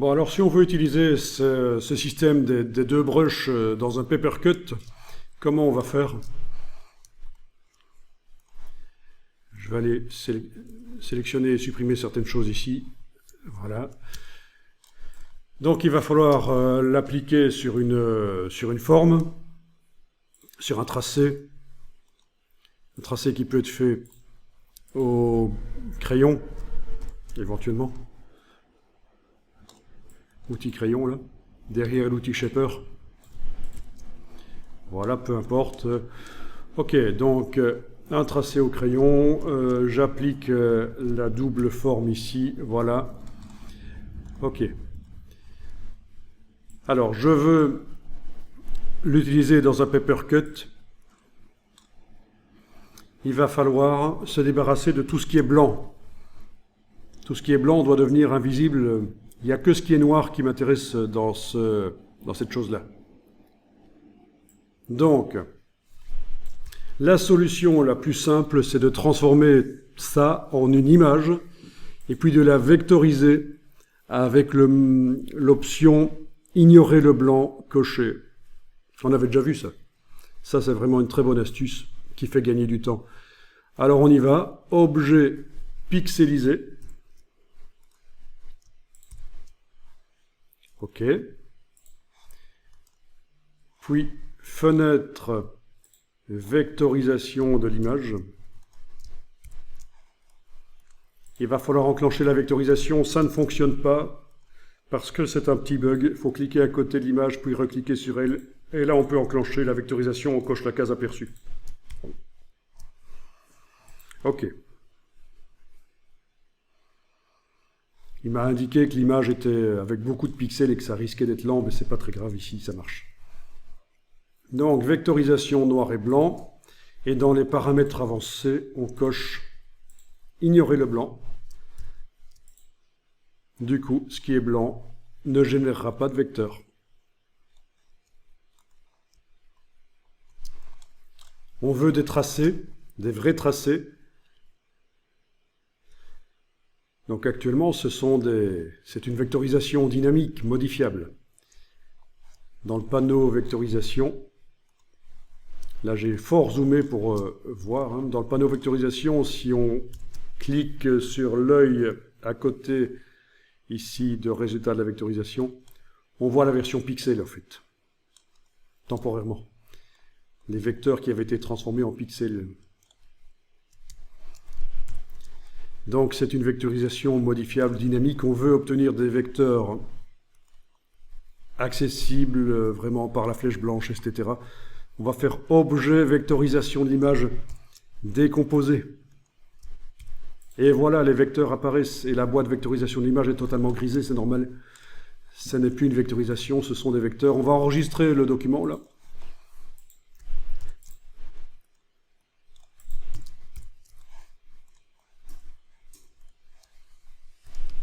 Bon, alors si on veut utiliser ce système des deux brushes dans un papercut, comment on va faire? Je vais aller sélectionner et supprimer certaines choses ici. Voilà. Donc il va falloir l'appliquer sur une forme, sur un tracé qui peut être fait au crayon, éventuellement. Outil crayon, là, derrière l'outil shaper. Voilà, peu importe. Ok, donc un tracé au crayon, j'applique la double forme ici, voilà. Ok. Alors, je veux l'utiliser dans un papercut. Il va falloir se débarrasser de tout ce qui est blanc. Tout ce qui est blanc doit devenir invisible. Il n'y a que ce qui est noir qui m'intéresse dans cette chose-là. Donc, la solution la plus simple, c'est de transformer ça en une image et puis de la vectoriser avec l'option « Ignorer le blanc » coché. On avait déjà vu ça. Ça, c'est vraiment une très bonne astuce qui fait gagner du temps. Alors, on y va. Objet pixelisé. OK. Puis, fenêtre vectorisation de l'image. Il va falloir enclencher la vectorisation. Ça ne fonctionne pas parce que c'est un petit bug. Il faut cliquer à côté de l'image, puis recliquer sur elle. Et là, on peut enclencher la vectorisation. On coche la case aperçue. OK. Il m'a indiqué que l'image était avec beaucoup de pixels et que ça risquait d'être lent, mais c'est pas très grave ici, ça marche. Donc, vectorisation noir et blanc. Et dans les paramètres avancés, on coche ignorer le blanc. Du coup, ce qui est blanc ne générera pas de vecteur. On veut des tracés, des vrais tracés. Donc actuellement, c'est une vectorisation dynamique, modifiable. Dans le panneau vectorisation, là j'ai fort zoomé pour voir, hein. Dans le panneau vectorisation, si on clique sur l'œil à côté ici de résultat de la vectorisation, on voit la version pixel en fait, temporairement. Les vecteurs qui avaient été transformés en pixels. Donc c'est une vectorisation modifiable, dynamique. On veut obtenir des vecteurs accessibles vraiment par la flèche blanche, etc. On va faire objet vectorisation de l'image décomposée. Et voilà, les vecteurs apparaissent et la boîte de vectorisation de l'image est totalement grisée, c'est normal. Ce n'est plus une vectorisation, ce sont des vecteurs. On va enregistrer le document là.